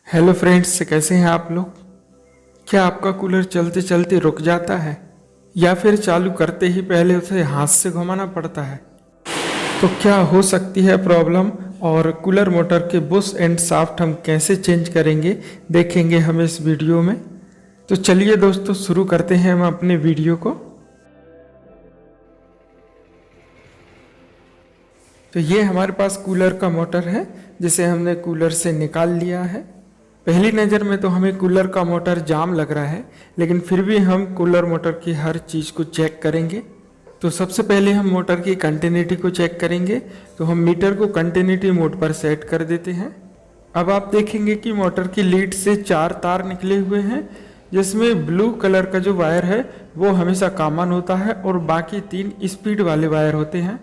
Hello friends, कैसे हैं आप लोग। क्या आपका कूलर चलते चलते रुक जाता है या फिर चालू करते ही पहले उसे हाथ से घुमाना पड़ता है। तो क्या हो सकती है प्रॉब्लम और कूलर मोटर के बुश एंड शाफ्ट हम कैसे चेंज करेंगे, देखेंगे हम इस वीडियो में। तो चलिए दोस्तों, शुरू करते हैं हम अपने वीडियो को। तो ये हमारे पास कूलर का मोटर है जिसे हमने कूलर से निकाल लिया है। पहली नज़र में तो हमें कूलर का मोटर जाम लग रहा है, लेकिन फिर भी हम कूलर मोटर की हर चीज़ को चेक करेंगे। तो सबसे पहले हम मोटर की कंटिन्यूटी को चेक करेंगे। तो हम मीटर को कंटिन्यूटी मोड पर सेट कर देते हैं। अब आप देखेंगे कि मोटर की लीड से 4 तार निकले हुए हैं, जिसमें ब्लू कलर का जो वायर है वो हमेशा कॉमन होता है और बाकी 3 स्पीड वाले वायर होते हैं।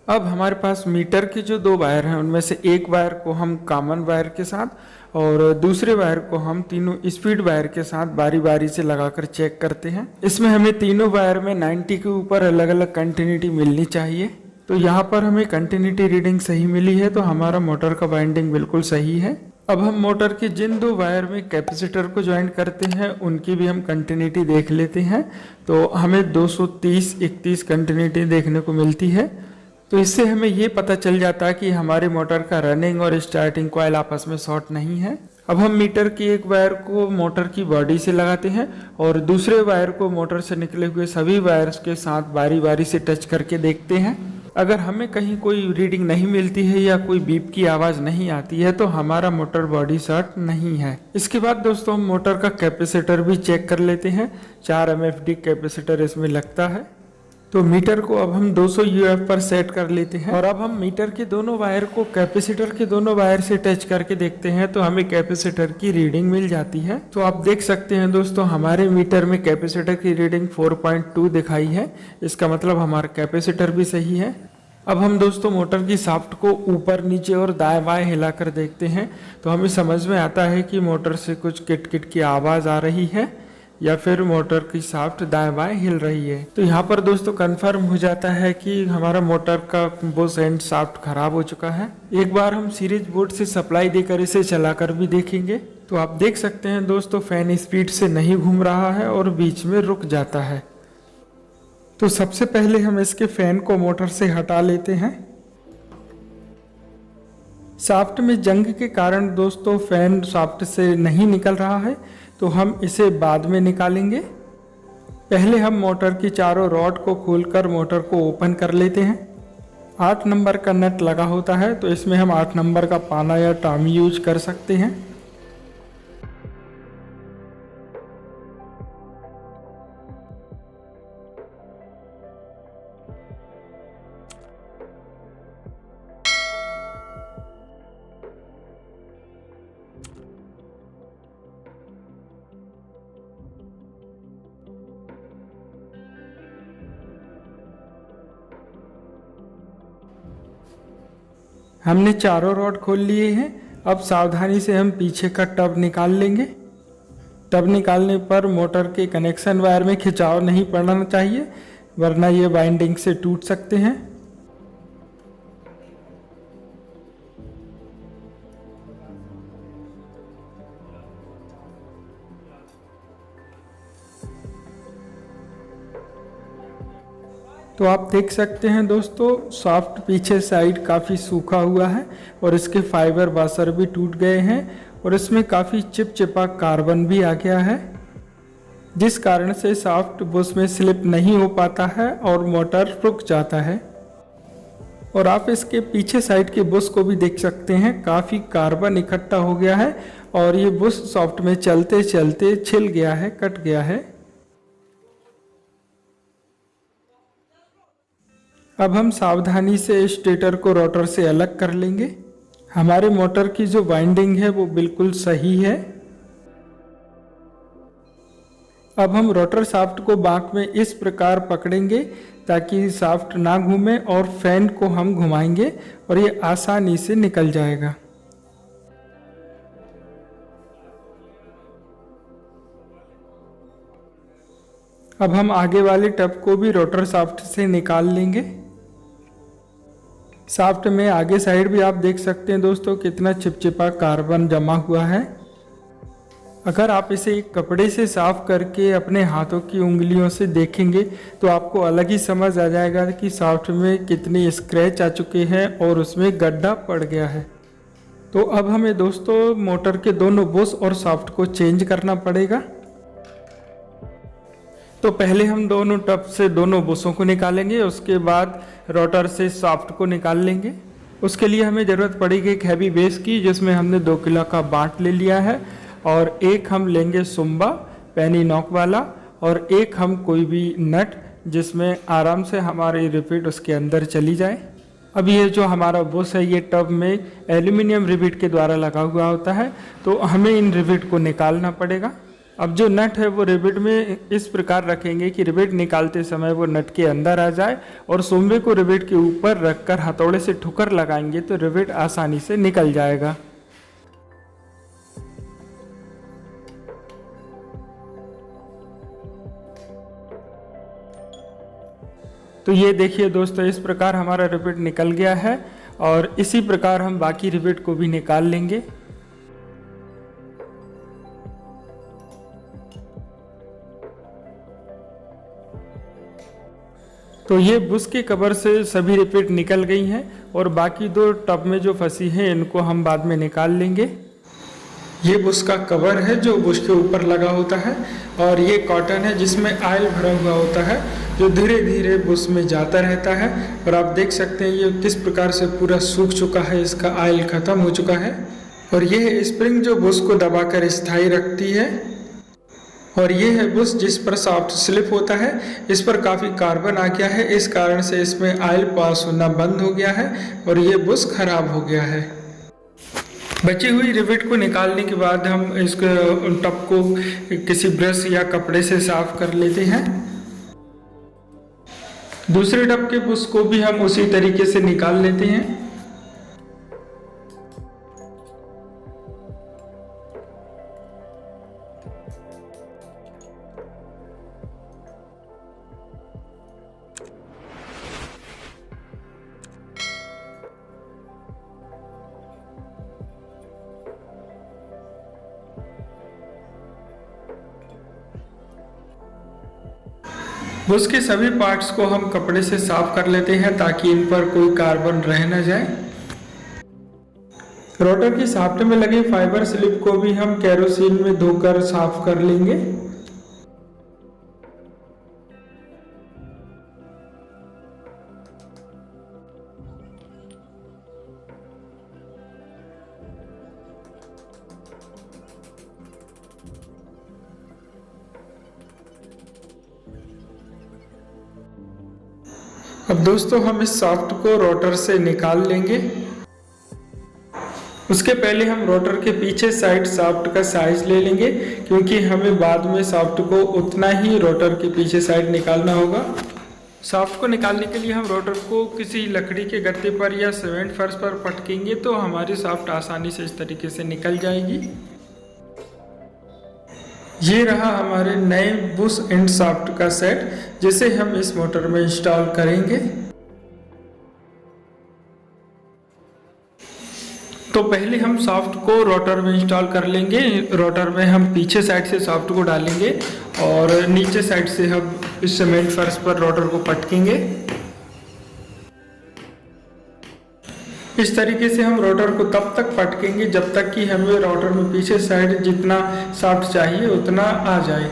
अब हमारे पास मीटर के जो 2 वायर हैं उनमें से एक वायर को हम कॉमन वायर के साथ और दूसरे वायर को हम तीनों स्पीड वायर के साथ बारी बारी से लगाकर चेक करते हैं। इसमें हमें तीनों वायर में 90 के ऊपर अलग अलग कंटिन्यूटी मिलनी चाहिए। तो यहाँ पर हमें कंटिन्यूटी रीडिंग सही मिली है, तो हमारा मोटर का वाइंडिंग बिल्कुल सही है। अब हम मोटर के जिन 2 वायर में कैपेसिटर को ज्वाइन करते हैं उनकी भी हम कंटिन्यूटी देख लेते हैं। तो हमें 230-31 कंटिन्यूटी देखने को मिलती है। तो इससे हमें ये पता चल जाता है कि हमारे मोटर का रनिंग और स्टार्टिंग कॉइल आपस में शॉर्ट नहीं है। अब हम मीटर की एक वायर को मोटर की बॉडी से लगाते हैं और दूसरे वायर को मोटर से निकले हुए सभी वायर्स के साथ बारी बारी से टच करके देखते हैं। अगर हमें कहीं कोई रीडिंग नहीं मिलती है या कोई बीप की आवाज़ नहीं आती है तो हमारा मोटर बॉडी शॉर्ट नहीं है। इसके बाद दोस्तों हम मोटर का कैपेसिटर भी चेक कर लेते हैं। 4 MFD कैपेसिटर इसमें लगता है। तो मीटर को अब हम 200 UF पर सेट कर लेते हैं और अब हम मीटर के दोनों वायर को कैपेसिटर के दोनों वायर से टच करके देखते हैं तो हमें कैपेसिटर की रीडिंग मिल जाती है। तो आप देख सकते हैं दोस्तों, हमारे मीटर में कैपेसिटर की रीडिंग 4.2 दिखाई है। इसका मतलब हमारा कैपेसिटर भी सही है। अब हम दोस्तों मोटर की शाफ्ट को ऊपर नीचे और दाएं बाएं हिलाकर देखते हैं तो हमें समझ में आता है कि मोटर से कुछ किट किट की आवाज़ आ रही है या फिर मोटर की शाफ्ट दाएं बाएं हिल रही है। तो यहाँ पर दोस्तों कंफर्म हो जाता है कि हमारा मोटर का बुश एंड शाफ्ट खराब हो चुका है। एक बार हम सीरीज बोर्ड से सप्लाई देकर इसे चलाकर भी देखेंगे। तो आप देख सकते हैं दोस्तों, फैन स्पीड से नहीं घूम रहा है और बीच में रुक जाता है। तो सबसे पहले हम इसके फैन को मोटर से हटा लेते हैं। शाफ्ट में जंग के कारण दोस्तों फैन शाफ्ट से नहीं निकल रहा है, तो हम इसे बाद में निकालेंगे। पहले हम मोटर की चारों रॉड को खोलकर मोटर को ओपन कर लेते हैं। 8 नंबर का नट लगा होता है, तो इसमें हम 8 नंबर का पाना या टामी यूज कर सकते हैं। हमने चारों रॉड खोल लिए हैं। अब सावधानी से हम पीछे का टब निकाल लेंगे। टब निकालने पर मोटर के कनेक्शन वायर में खिंचाव नहीं पड़ना चाहिए, वरना ये वाइंडिंग से टूट सकते हैं। तो आप देख सकते हैं दोस्तों, शाफ्ट पीछे साइड काफ़ी सूखा हुआ है और इसके फाइबर वाशर भी टूट गए हैं और इसमें काफ़ी चिपचिपा कार्बन भी आ गया है, जिस कारण से शाफ्ट बुश में स्लिप नहीं हो पाता है और मोटर रुक जाता है। और आप इसके पीछे साइड के बुश को भी देख सकते हैं, काफ़ी कार्बन इकट्ठा हो गया है और ये बुश शाफ्ट में चलते चलते छिल गया है, कट गया है। अब हम सावधानी से स्टेटर को रोटर से अलग कर लेंगे। हमारे मोटर की जो वाइंडिंग है वो बिल्कुल सही है। अब हम रोटर शाफ्ट को बांक में इस प्रकार पकड़ेंगे ताकि शाफ्ट ना घूमे और फैन को हम घुमाएंगे और ये आसानी से निकल जाएगा। अब हम आगे वाले टब को भी रोटर शाफ्ट से निकाल लेंगे। शाफ्ट में आगे साइड भी आप देख सकते हैं दोस्तों, कितना चिपचिपा कार्बन जमा हुआ है। अगर आप इसे एक कपड़े से साफ करके अपने हाथों की उंगलियों से देखेंगे तो आपको अलग ही समझ आ जाएगा कि शाफ्ट में कितने स्क्रैच आ चुके हैं और उसमें गड्ढा पड़ गया है। तो अब हमें दोस्तों मोटर के दोनों बुश और शाफ्ट को चेंज करना पड़ेगा। तो पहले हम दोनों टब से दोनों बुशों को निकालेंगे, उसके बाद रोटर से शाफ्ट को निकाल लेंगे। उसके लिए हमें ज़रूरत पड़ेगी एक हैवी बेस की, जिसमें हमने 2 किलो का बाट ले लिया है, और एक हम लेंगे सुम्बा पैनी नॉक वाला, और एक हम कोई भी नट जिसमें आराम से हमारी रिपिट उसके अंदर चली जाए। अब ये जो हमारा बुश है ये टब में एल्यूमिनियम रिबिट के द्वारा लगा हुआ होता है, तो हमें इन रिबिट को निकालना पड़ेगा। अब जो नट है वो रिबिट में इस प्रकार रखेंगे कि रिबिट निकालते समय वो नट के अंदर आ जाए, और सोम्बे को रिबिट के ऊपर रखकर हथौड़े से ठुकर लगाएंगे तो रिबिट आसानी से निकल जाएगा। तो ये देखिए दोस्तों, इस प्रकार हमारा रिबिट निकल गया है, और इसी प्रकार हम बाकी रिबिट को भी निकाल लेंगे। तो ये बुश के कवर से सभी रिपिट निकल गई हैं, और बाकी 2 टब में जो फंसी हैं इनको हम बाद में निकाल लेंगे। ये बुश का कवर है जो बुश के ऊपर लगा होता है, और ये कॉटन है जिसमें ऑयल भरा हुआ होता है जो धीरे धीरे बुश में जाता रहता है। और आप देख सकते हैं ये किस प्रकार से पूरा सूख चुका है, इसका ऑयल खत्म हो चुका है। और ये है स्प्रिंग जो बुश को दबाकर स्थायी रखती है, और ये है बुश जिस पर सॉफ्ट स्लिप होता है। इस पर काफ़ी कार्बन आ गया है, इस कारण से इसमें ऑयल पास होना बंद हो गया है और ये बुश खराब हो गया है। बची हुई रिविट को निकालने के बाद हम इस टब को किसी ब्रश या कपड़े से साफ कर लेते हैं। दूसरे टब के बुश को भी हम उसी तरीके से निकाल लेते हैं। बुश के सभी पार्ट्स को हम कपड़े से साफ कर लेते हैं ताकि इन पर कोई कार्बन रह न जाए। रोटर की शाफ्ट में लगे फाइबर स्लिप को भी हम केरोसिन में धोकर साफ कर लेंगे। अब दोस्तों हम इस शाफ्ट को रोटर से निकाल लेंगे। उसके पहले हम रोटर के पीछे साइड शाफ्ट का साइज ले लेंगे, क्योंकि हमें बाद में शाफ्ट को उतना ही रोटर के पीछे साइड निकालना होगा। शाफ्ट को निकालने के लिए हम रोटर को किसी लकड़ी के गत्ते पर या सीमेंट फर्श पर पटकेंगे तो हमारी शाफ्ट आसानी से इस तरीके से निकल जाएगी। ये रहा हमारे नए बुश एंड शाफ्ट का सेट, जिसे हम इस मोटर में इंस्टॉल करेंगे। तो पहले हम शाफ्ट को रोटर में इंस्टॉल कर लेंगे। रोटर में हम पीछे साइड से शाफ्ट को डालेंगे और नीचे साइड से हम इस सीमेंट फर्श पर रोटर को पटकेंगे। इस तरीके से हम रोटर को तब तक पटकेंगे जब तक कि हमें रोटर में पीछे साइड जितना शाफ्ट चाहिए उतना आ जाए।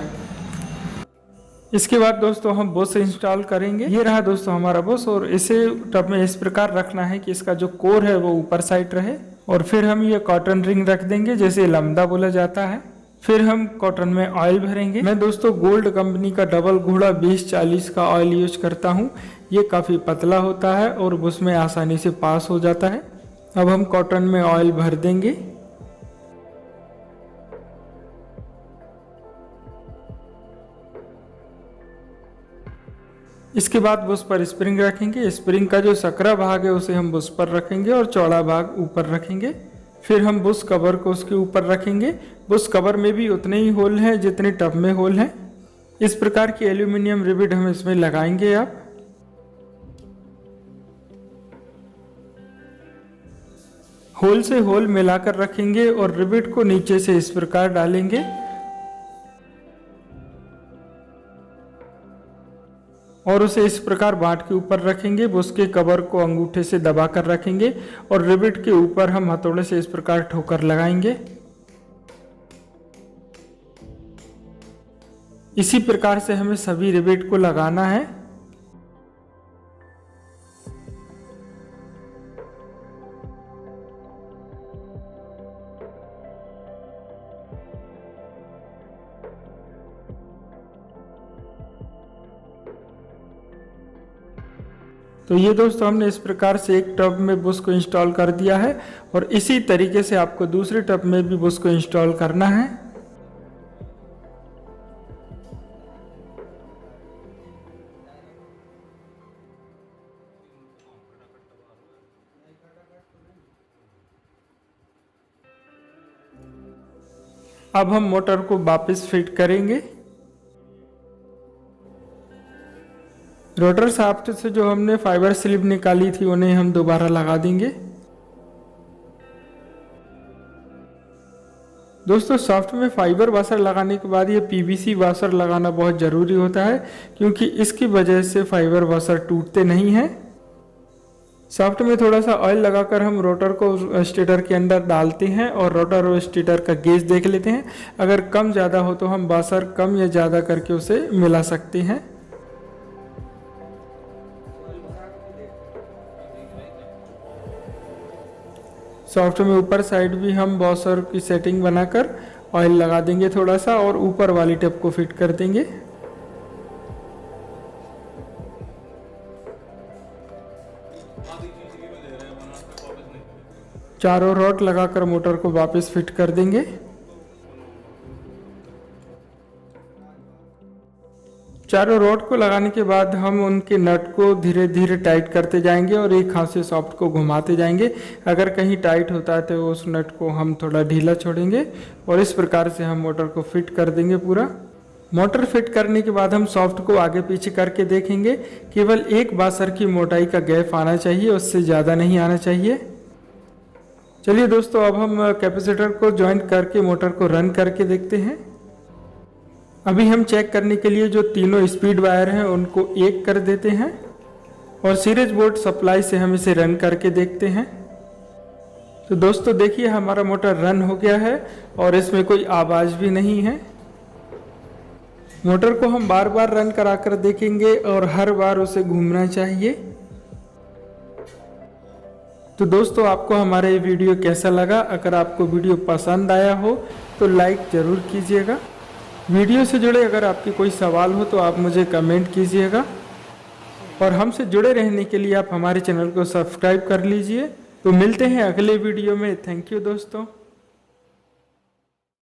इसके बाद दोस्तों हम बुश इंस्टॉल करेंगे। ये रहा दोस्तों हमारा बुश, और इसे टब में इस प्रकार रखना है कि इसका जो कोर है वो ऊपर साइड रहे। और फिर हम ये कॉटन रिंग रख देंगे, जैसे लमदा बोला जाता है। फिर हम कॉटन में ऑयल भरेंगे। मैं दोस्तों गोल्ड कंपनी का डबल घोड़ा 2040 का ऑयल यूज करता हूँ। ये काफ़ी पतला होता है और बुश में आसानी से पास हो जाता है। अब हम कॉटन में ऑयल भर देंगे। इसके बाद बुश पर स्प्रिंग रखेंगे। स्प्रिंग का जो सकरा भाग है उसे हम बुश पर रखेंगे और चौड़ा भाग ऊपर रखेंगे। फिर हम बुश कवर को उसके ऊपर रखेंगे। बुश कवर में भी उतने ही होल हैं जितने टब में होल हैं। इस प्रकार की एल्यूमिनियम रिबिट हम इसमें लगाएंगे। आप होल से होल मिलाकर रखेंगे और रिबिट को नीचे से इस प्रकार डालेंगे। और उसे इस प्रकार बाट के ऊपर रखेंगे। उसके कवर को अंगूठे से दबा कर रखेंगे और रिवेट के ऊपर हम हथौड़े से इस प्रकार ठोकर लगाएंगे। इसी प्रकार से हमें सभी रिवेट को लगाना है। तो ये दोस्तों हमने इस प्रकार से एक टब में बुश को इंस्टॉल कर दिया है और इसी तरीके से आपको दूसरे टब में भी बुश को इंस्टॉल करना है। अब हम मोटर को वापस फिट करेंगे। रोटर शाफ्ट से जो हमने फाइबर स्लिप निकाली थी उन्हें हम दोबारा लगा देंगे। दोस्तों शाफ्ट में फाइबर वाशर लगाने के बाद ये पीवीसी वाशर लगाना बहुत ज़रूरी होता है, क्योंकि इसकी वजह से फाइबर वाशर टूटते नहीं हैं। शाफ्ट में थोड़ा सा ऑयल लगाकर हम रोटर को स्टेटर के अंदर डालते हैं और रोटर और स्टेटर का गेज देख लेते हैं। अगर कम ज़्यादा हो तो हम वाशर कम या ज़्यादा करके उसे मिला सकते हैं। सॉफ्ट में ऊपर साइड भी हम वॉशर की सेटिंग बनाकर ऑयल लगा देंगे थोड़ा सा और ऊपर वाली टिप को फिट कर देंगे। चारों रॉड लगाकर मोटर को वापस फिट कर देंगे। चारों रॉड को लगाने के बाद हम उनके नट को धीरे धीरे टाइट करते जाएंगे और एक हाथ से सॉफ्ट को घुमाते जाएंगे। अगर कहीं टाइट होता है तो उस नट को हम थोड़ा ढीला छोड़ेंगे और इस प्रकार से हम मोटर को फिट कर देंगे पूरा। मोटर फिट करने के बाद हम सॉफ्ट को आगे पीछे करके देखेंगे। केवल एक वाशर की मोटाई का गैप आना चाहिए, उससे ज़्यादा नहीं आना चाहिए। चलिए दोस्तों, अब हम कैपेसिटर को ज्वाइंट करके मोटर को रन करके देखते हैं। अभी हम चेक करने के लिए जो तीनों स्पीड वायर हैं उनको एक कर देते हैं और सीरीज बोर्ड सप्लाई से हम इसे रन करके देखते हैं। तो दोस्तों देखिए हमारा मोटर रन हो गया है और इसमें कोई आवाज़ भी नहीं है। मोटर को हम बार बार रन करा कर देखेंगे और हर बार उसे घूमना चाहिए। तो दोस्तों आपको हमारा ये वीडियो कैसा लगा? अगर आपको वीडियो पसंद आया हो तो लाइक ज़रूर कीजिएगा। वीडियो से जुड़े अगर आपके कोई सवाल हो तो आप मुझे कमेंट कीजिएगा और हमसे जुड़े रहने के लिए आप हमारे चैनल को सब्सक्राइब कर लीजिए। तो मिलते हैं अगले वीडियो में। थैंक यू दोस्तों।